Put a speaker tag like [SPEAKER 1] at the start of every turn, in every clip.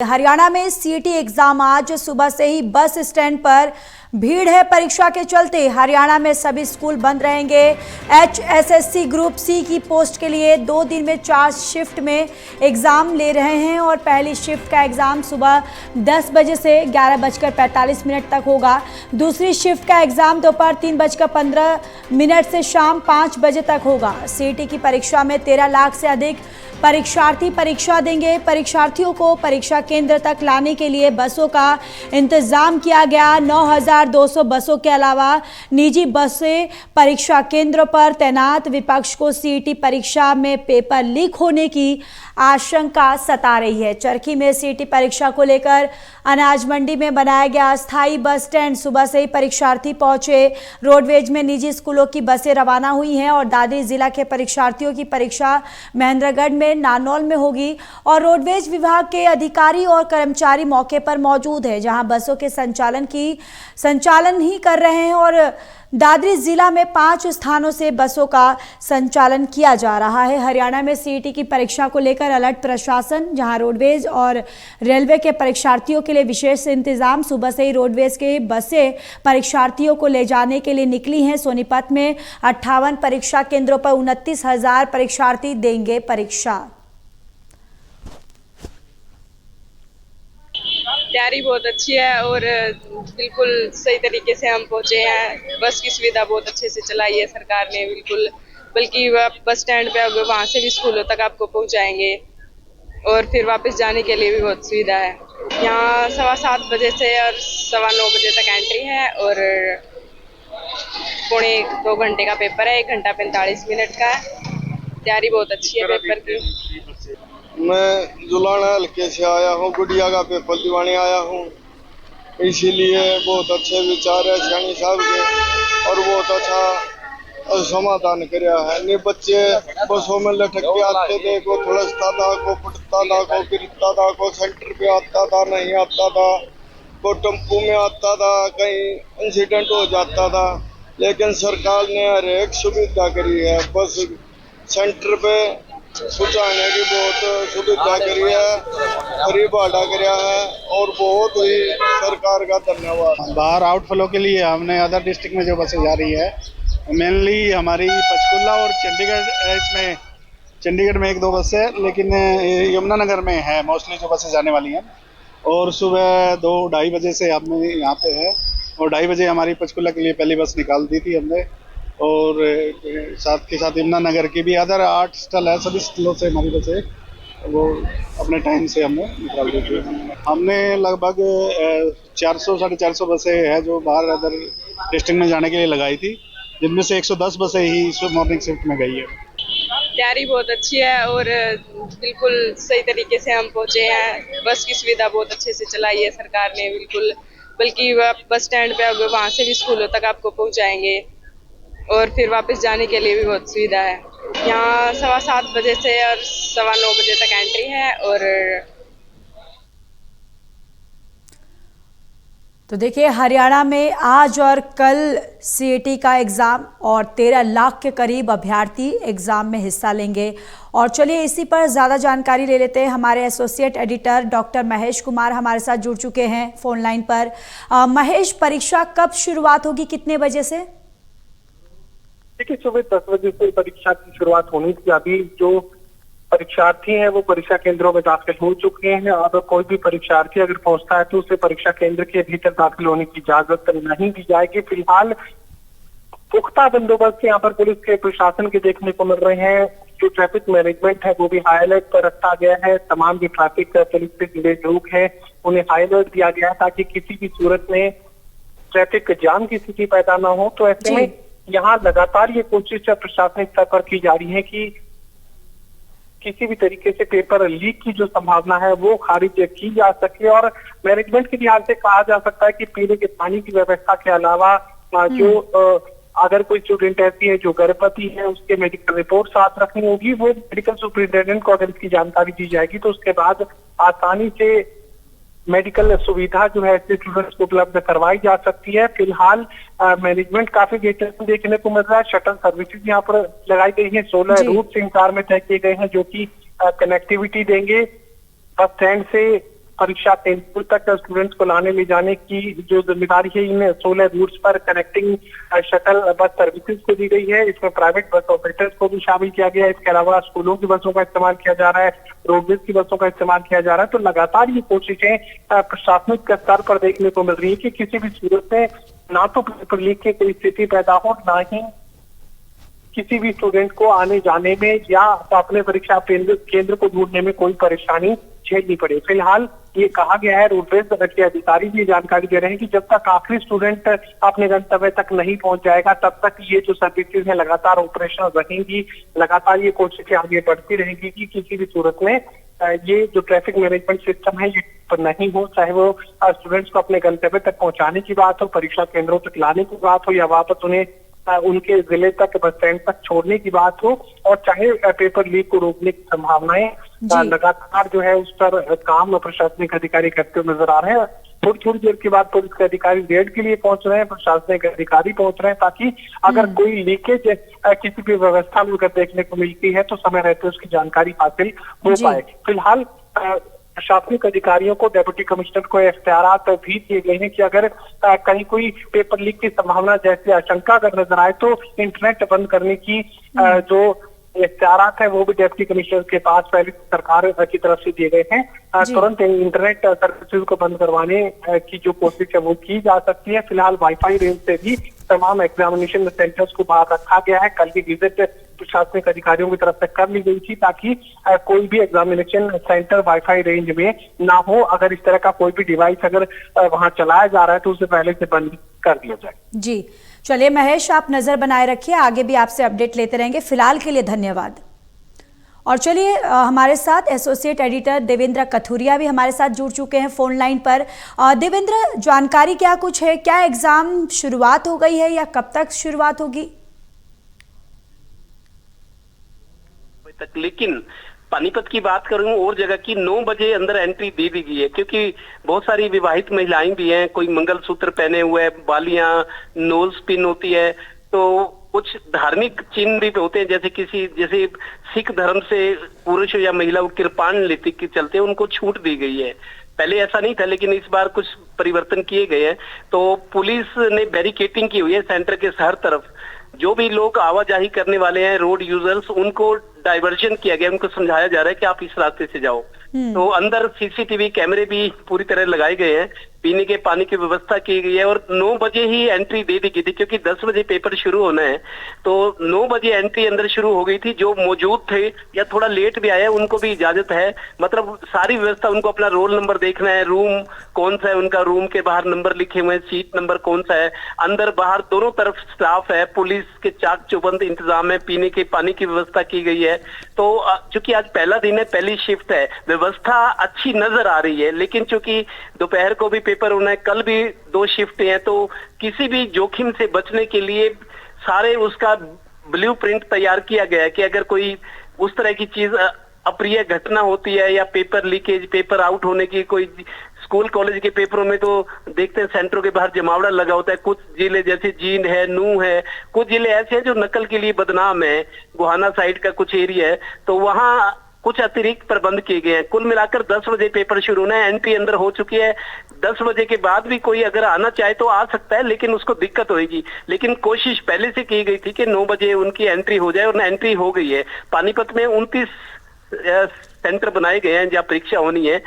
[SPEAKER 1] हरियाणा में CET exam आज सुबह से ही बस स्टैंड पर भीड़ है। परीक्षा के चलते हरियाणा में सभी स्कूल बंद रहेंगे। एचएसएससी ग्रुप सी की पोस्ट के लिए 2 दिन में 4 शिफ्ट में एग्जाम ले रहे हैं और पहली शिफ्ट का एग्जाम सुबह 10 बजे से 11:45 तक होगा। दूसरी शिफ्ट का एग्जाम दोपहर 3:15 से शाम 5 बजे तक होगा। सीईटी की परीक्षा में 13 लाख से अधिक परीक्षार्थी परीक्षा देंगे। परीक्षार्थियों को परीक्षा केंद्र तक लाने के लिए बसों का इंतजाम किया गया। 9,200 बसों के अलावा निजी बसें परीक्षा केंद्र पर तैनात। विपक्ष को सीईटी परीक्षा में पेपर लीक होने की आशंका सता रही है। चरखी में सीईटी परीक्षा को लेकर अनाज मंडी में बनाया गया अस्थायी बस स्टैंड। सुबह से ही परीक्षार्थी पहुंचे। रोडवेज में निजी स्कूलों की बसें रवाना हुई हैं और दादरी जिला के परीक्षार्थियों की परीक्षा महेंद्रगढ़ में नानौल में होगी और रोडवेज विभाग के अधिकारी और कर्मचारी मौके पर मौजूद है, जहां बसों के संचालन ही कर रहे हैं और दादरी जिला में 5 स्थानों से बसों का संचालन किया जा रहा है। हरियाणा में सीईटी की परीक्षा को लेकर अलर्ट प्रशासन, जहां रोडवेज और रेलवे के परीक्षार्थियों के लिए विशेष इंतजाम। सुबह से ही रोडवेज के बसें परीक्षार्थियों को ले जाने के लिए निकली हैं। सोनीपत में 58 परीक्षा केंद्रों पर 29,000 परीक्षार्थी देंगे परीक्षा।
[SPEAKER 2] तैयारी बहुत अच्छी है और बिल्कुल सही तरीके से हम पहुंचे हैं। बस की सुविधा बहुत अच्छे से चलाई है सरकार ने, बिल्कुल, बल्कि बस स्टैंड पे अब वहां से भी स्कूलों तक आपको पहुंचाएंगे और फिर वापस जाने के लिए भी बहुत सुविधा है। यहाँ 7:15 बजे से और 9:15 बजे तक एंट्री है और पौने 2 घंटे का पेपर है। 1 घंटा 45 मिनट का है। तैयारी बहुत अच्छी है पेपर की।
[SPEAKER 3] मैं जुलाना हल्के से आया हूँ, गुड़िया का पेपर दिवाने आया हूँ, इसीलिए बहुत अच्छे विचार है सैनी साहब के और बहुत अच्छा समाधान कराया है। नहीं बच्चे बसों में लटक के आते थे, को थुड़सता था, को फटता था, को गिरता था, को सेंटर पे आता था, नहीं आता था, को टेम्पू में आता था, कहीं इंसिडेंट हो जाता था। लेकिन सरकार ने हर एक सुविधा करी है। बस सेंटर पे पहुंचाने की बहुत सुविधा करी है, फ्री भाड़ा कराया है और बहुत ही सरकार का धन्यवाद।
[SPEAKER 4] बाहर आउटफ्लो के लिए हमने अदर डिस्ट्रिक्ट में जो बसें जा रही है, मेनली हमारी पंचकुला और चंडीगढ़, इसमें चंडीगढ़ में 1-2 बसें है, लेकिन यमुनानगर में है मोस्टली जो बसें जाने वाली हैं। और सुबह 2-2:30 बजे से हम यहाँ पे है और 2:30 बजे हमारी पंचकुला के लिए पहली बस निकाल दी थी हमने और साथ के साथ यमुनानगर की भी अदर 8 स्टॉल है, सभी स्टॉलों से हमारी बसें वो अपने टाइम से हमने निकाल दी थी। हमने लगभग 400-450 बसें हैं जो बाहर अदर डिस्ट्रिक्ट में जाने के लिए लगाई थी, जिनमें से 110 बसें ही मॉर्निंग शिफ्ट में गई है।
[SPEAKER 2] तैयारी बहुत अच्छी है और बिल्कुल सही तरीके से हम पहुंचे हैं। बस की सुविधा बहुत अच्छे से चलाई है सरकार ने, बिल्कुल, बल्कि बस स्टैंड पे अब वहां से भी स्कूलों तक आपको पहुंचाएंगे और फिर वापस जाने के लिए भी बहुत सुविधा है। यहाँ 7:15 बजे से और 9:15 बजे तक एंट्री है और
[SPEAKER 1] तो देखिए, हरियाणा में आज और कल सीईटी का एग्ज़ाम और 13 लाख के करीब अभ्यर्थी एग्ज़ाम में हिस्सा लेंगे। और चलिए इसी पर ज़्यादा जानकारी ले लेते हैं। हमारे associate editor doctor Mahesh Kumar हमारे साथ जुड़ चुके हैं फ़ोन लाइन पर। महेश, परीक्षा कब शुरुआत होगी, कितने बजे से?
[SPEAKER 5] देखिए, सुबह 10 बजे से परीक्षा की शुरुआत होनी थी। अभी जो परीक्षार्थी हैं वो परीक्षा केंद्रों में दाखिल हो चुके हैं और कोई भी परीक्षार्थी अगर पहुंचता है तो उसे परीक्षा केंद्र के भीतर दाखिल होने की इजाजत नहीं दी जाएगी। फिलहाल पुख्ता बंदोबस्त यहाँ पर पुलिस के प्रशासन के देखने को मिल रहे हैं। जो ट्रैफिक मैनेजमेंट है वो भी हाई अलर्ट पर रखा गया है। तमाम जो ट्रैफिक पुलिस से जुड़े लोग हैं उन्हें हाई अलर्ट दिया गया है ताकि किसी भी सूरत में ट्रैफिक जाम की स्थिति पैदा ना हो। तो ऐसे में यहाँ लगातार ये कोशिश प्रशासनिक स्तर पर की जा रही है कि किसी भी तरीके से पेपर लीक की जो संभावना है वो खारिज की जा सके। और मैनेजमेंट के लिहाज से कहा जा सकता है कि पीने के पानी की व्यवस्था के अलावा जो अगर कोई स्टूडेंट ऐसी है जो गर्भवती है उसके मेडिकल रिपोर्ट साथ रखनी होगी, वो मेडिकल सुपरिटेंडेंट को अगर इसकी जानकारी दी जाएगी तो उसके बाद आसानी से मेडिकल सुविधा जो है स्टूडेंट्स को उपलब्ध करवाई जा सकती है। फिलहाल मैनेजमेंट काफी बेहतर देखने को मिल रहा है। शटल सर्विसेज यहाँ पर लगाई गई है। 16 रूट सिंकार में तय किए गए हैं जो कि कनेक्टिविटी देंगे बस स्टैंड से परीक्षा केंद्र तक स्टूडेंट्स को लाने ले जाने की जो जिम्मेदारी है इन 16 रूट्स पर कनेक्टिंग शटल बस सर्विसेज को दी गई है। इसमें प्राइवेट बस ऑपरेटर्स को भी शामिल किया गया है। इसके अलावा स्कूलों की बसों का इस्तेमाल किया जा रहा है, रोडवेज की बसों का इस्तेमाल किया जा रहा है। तो लगातार ये कोशिशें प्रशासनिक स्तर पर देखने को मिल रही है कि किसी भी सूरत में ना तो पेपर लीक की कोई स्थिति पैदा हो, ना ही किसी भी स्टूडेंट को आने जाने में या अपने परीक्षा केंद्र को ढूंढने में कोई परेशानी झेलनी पड़े। फिलहाल ये कहा गया है, रोडवेज के अधिकारी भी जानकारी दे रहे हैं कि जब तक आखिरी स्टूडेंट अपने गंतव्य तक नहीं पहुंच जाएगा तब तक ये जो सर्विसेज है लगातार ऑपरेशनल रहेंगी। लगातार ये कोशिशें आगे बढ़ती रहेंगी कि किसी भी सूरत में ये जो ट्रैफिक मैनेजमेंट सिस्टम है ये नहीं हो, चाहे वो स्टूडेंट्स को अपने गंतव्य तक पहुंचाने की बात हो, परीक्षा केंद्रों तक लाने की बात हो, या वापस उन्हें उनके जिले तक बस स्टैंड तक छोड़ने की बात हो, और चाहे पेपर लीक को रोकने की संभावनाएं लगातार जो है उस पर काम प्रशासनिक अधिकारी करते हुए नजर आ रहे हैं। थोड़ी देर के बाद पुलिस के अधिकारी रेड के लिए पहुंच रहे हैं, प्रशासनिक अधिकारी पहुंच रहे हैं, ताकि अगर कोई लीकेज किसी भी व्यवस्था में अगर देखने को मिलती है तो समय रहते उसकी जानकारी हासिल हो पाए। फिलहाल प्रशासनिक अधिकारियों को, डेप्यूटी कमिश्नर को इख्तियारात भी दिए गए हैं कि अगर कहीं कोई पेपर लीक की संभावना जैसी आशंका अगर नजर आए तो इंटरनेट बंद करने की जो इख्तियारात है वो भी डेप्यूटी कमिश्नर के पास पहले सरकार की तरफ से दिए गए हैं। तुरंत इंटरनेट सर्विसेज को बंद करवाने की जो कोशिश है वो की जा सकती है। फिलहाल वाईफाई रेंज से भी तमाम एग्जामिनेशन सेंटर्स को बाहर रखा गया है। कल की विजिट प्रशासनिक अधिकारियों की तरफ से कर ली गई थी ताकि कोई भी एग्जामिनेशन सेंटर वाईफाई रेंज में ना हो। अगर इस तरह का कोई भी डिवाइस अगर वहां चलाया जा रहा है तो उसे पहले से बंद कर दिया जाए।
[SPEAKER 1] जी चलिए महेश, आप नजर बनाए रखिए, आगे भी आपसे अपडेट लेते रहेंगे। फिलहाल के लिए धन्यवाद। और चलिए हमारे साथ एसोसिएट एडिटर देवेंद्र कथुरिया भी हमारे साथ जुड़ चुके हैं फोन लाइन पर। देवेंद्र, जानकारी क्या कुछ है, क्या एग्जाम शुरुआत हो गई है या कब तक शुरुआत होगी?
[SPEAKER 6] लेकिन पानीपत की बात करूं और जगह की 9 बजे अंदर एंट्री दे दी गई है, क्योंकि बहुत सारी विवाहित महिलाएं भी हैं, कोई मंगलसूत्र पहने हुए, बालियां, नोज पिन होती है, तो कुछ धार्मिक चिन्ह भी होते हैं, जैसे सिख धर्म से पुरुष या महिला वो कृपाण लेते के चलते उनको छूट दी गई है। पहले ऐसा नहीं था, लेकिन इस बार कुछ परिवर्तन किए गए हैं। तो पुलिस ने बैरिकेटिंग की हुई है सेंटर के हर तरफ। जो भी लोग आवाजाही करने वाले हैं, रोड यूजर्स, उनको डाइवर्जन किया गया, उनको समझाया जा रहा है कि आप इस रास्ते से जाओ। तो अंदर सीसीटीवी कैमरे भी पूरी तरह लगाए गए हैं, पीने के पानी की व्यवस्था की गई है, और 9 बजे ही एंट्री दे दी गई थी, क्योंकि 10 बजे पेपर शुरू होना है। तो 9 बजे एंट्री अंदर शुरू हो गई थी। जो मौजूद थे या थोड़ा लेट भी आए उनको भी इजाजत है, मतलब सारी व्यवस्था, उनको अपना रोल नंबर देखना है, रूम कौन सा है उनका, रूम के बाहर नंबर लिखे हुए हैं, सीट नंबर कौन सा है, अंदर बाहर दोनों तरफ स्टाफ है, पुलिस के चाक चौबंद इंतजाम है, पीने के पानी की व्यवस्था की गई है। तो चूंकि आज पहला दिन है, पहली शिफ्ट है, व्यवस्था अच्छी नजर आ रही है। लेकिन चूंकि दोपहर को भी पेपर होना है, कल भी 2 शिफ्ट हैं, तो किसी भी जोखिम से बचने के लिए सारे उसका ब्लूप्रिंट तैयार किया गया है कि अगर कोई उस तरह की चीज अप्रिय घटना होती है या पेपर लीकेज, पेपर आउट होने की, कोई स्कूल कॉलेज के पेपरों में तो देखते हैं सेंटरों के बाहर जमावड़ा लगा होता है। कुछ जिले जैसे जींद है, नूह है, कुछ जिले ऐसे हैं जो नकल के लिए बदनाम है, गोहाना साइड का कुछ एरिया है, तो वहां कुछ अतिरिक्त प्रबंध किए गए हैं। कुल मिलाकर 10 बजे पेपर शुरू होना है, एंट्री अंदर हो चुकी है। 10 बजे के बाद भी कोई अगर आना चाहे तो आ सकता है, लेकिन उसको दिक्कत होगी। लेकिन कोशिश पहले से की गई थी कि 9 बजे उनकी एंट्री हो जाए, और एंट्री हो गई है। पानीपत में 29 सेंटर बनाए गए हैं जहाँ परीक्षा होनी है।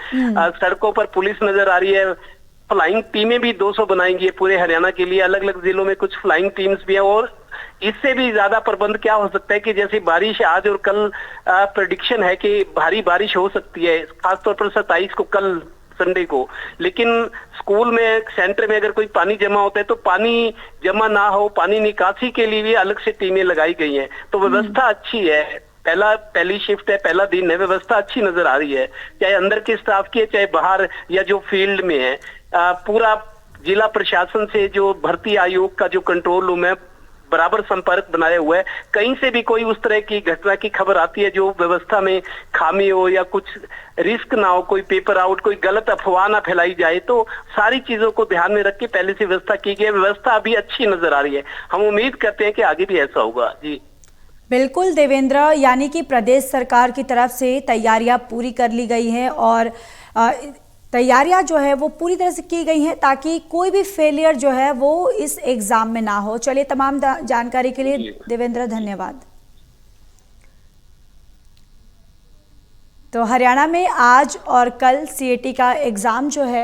[SPEAKER 6] सड़कों पर पुलिस नजर आ रही है, फ्लाइंग टीमें भी 200 बनाएंगी पूरे हरियाणा के लिए। अलग अलग जिलों में कुछ फ्लाइंग टीम्स भी है, और इससे भी ज्यादा प्रबंध क्या हो सकता है कि जैसे बारिश आज और कल प्रेडिक्शन है कि भारी बारिश हो सकती है, खासतौर पर 27 को, कल संडे को। लेकिन स्कूल में, सेंटर में अगर कोई पानी जमा होता है तो पानी जमा ना हो, पानी निकासी के लिए भी अलग से टीमें लगाई गई हैं। तो व्यवस्था अच्छी है, पहली शिफ्ट है, पहला दिन है, व्यवस्था अच्छी नजर आ रही है, चाहे अंदर के स्टाफ की है, चाहे बाहर या जो फील्ड में है। पूरा जिला प्रशासन से जो भर्ती आयोग का जो कंट्रोल रूम है, बराबर संपर्क बनाया हुआ है। कहीं से भी कोई उस तरह की घटना की खबर आती है जो व्यवस्था में खामी हो या कुछ रिस्क ना हो, कोई पेपर आउट, कोई गलत अफवाह ना फैलाई जाए, तो सारी चीजों को ध्यान में रख के पहले से व्यवस्था की गई है। व्यवस्था अभी अच्छी नजर आ रही है, हम उम्मीद करते हैं कि आगे भी ऐसा होगा। जी
[SPEAKER 1] बिल्कुल देवेंद्र, यानी कि प्रदेश सरकार की तरफ से तैयारियां पूरी कर ली गई हैं और तैयारियां जो है वो पूरी तरह से की गई हैं ताकि कोई भी फेलियर जो है वो इस एग्जाम में ना हो। चलिए, तमाम जानकारी के लिए देवेंद्र धन्यवाद। तो हरियाणा में आज और कल सीएटी का एग्ज़ाम जो है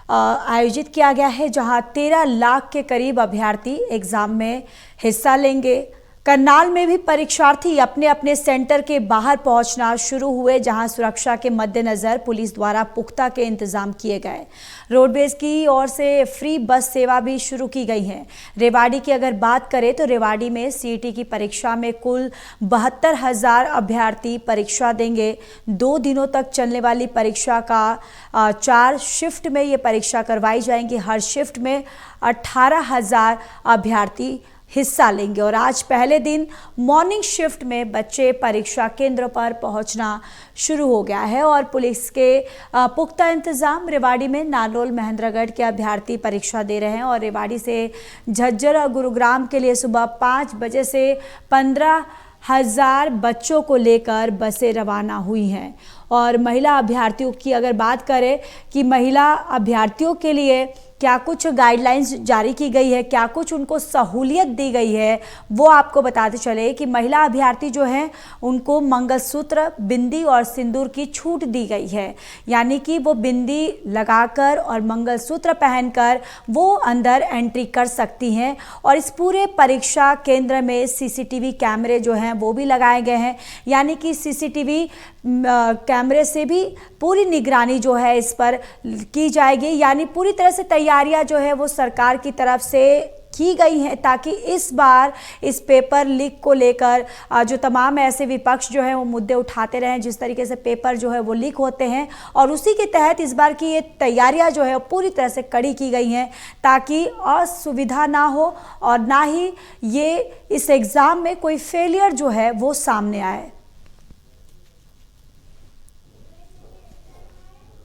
[SPEAKER 1] आयोजित किया गया है, जहां 13 लाख के करीब अभ्यर्थी एग्ज़ाम में हिस्सा लेंगे। करनाल में भी परीक्षार्थी अपने अपने सेंटर के बाहर पहुंचना शुरू हुए, जहां सुरक्षा के मद्देनज़र पुलिस द्वारा पुख्ता के इंतजाम किए गए। रोडवेज की ओर से फ्री बस सेवा भी शुरू की गई है। रेवाड़ी की अगर बात करें तो रेवाड़ी में सीईटी की परीक्षा में कुल 72,000 अभ्यर्थी परीक्षा देंगे। 2 दिनों तक चलने वाली परीक्षा का 4 शिफ्ट में ये परीक्षा करवाई जाएंगी। हर शिफ्ट में 18,000 अभ्यर्थी हिस्सा लेंगे और आज पहले दिन मॉर्निंग शिफ्ट में बच्चे परीक्षा केंद्र पर पहुंचना शुरू हो गया है और पुलिस के पुख्ता इंतजाम। रेवाड़ी में नालोल महेंद्रगढ़ के अभ्यर्थी परीक्षा दे रहे हैं और रेवाड़ी से झज्जर और गुरुग्राम के लिए सुबह 5 बजे से 15,000 बच्चों को लेकर बसें रवाना हुई हैं। और महिला अभ्यर्थियों की अगर बात करें कि महिला अभ्यर्थियों के लिए क्या कुछ गाइडलाइंस जारी की गई है, क्या कुछ उनको सहूलियत दी गई है, वो आपको बताते चले कि महिला अभ्यर्थी जो हैं उनको मंगलसूत्र, बिंदी और सिंदूर की छूट दी गई है। यानी कि वो बिंदी लगाकर और मंगलसूत्र पहनकर वो अंदर एंट्री कर सकती हैं। और इस पूरे परीक्षा केंद्र में सीसीटीवी कैमरे जो हैं वो भी लगाए गए हैं। यानी कि सीसीटीवी कैमरे से भी पूरी निगरानी जो है इस पर की जाएगी। यानी पूरी तरह से तैयारियां जो है वो सरकार की तरफ से की गई हैं ताकि इस बार इस पेपर लीक को लेकर जो तमाम ऐसे विपक्ष जो है वो मुद्दे उठाते रहे, जिस तरीके से पेपर जो है वो लीक होते हैं, और उसी के तहत इस बार की ये तैयारियां जो है पूरी तरह से कड़ी की गई हैं ताकि असुविधा ना हो और ना ही ये इस एग्ज़ाम में कोई फेलियर जो है वो सामने आए।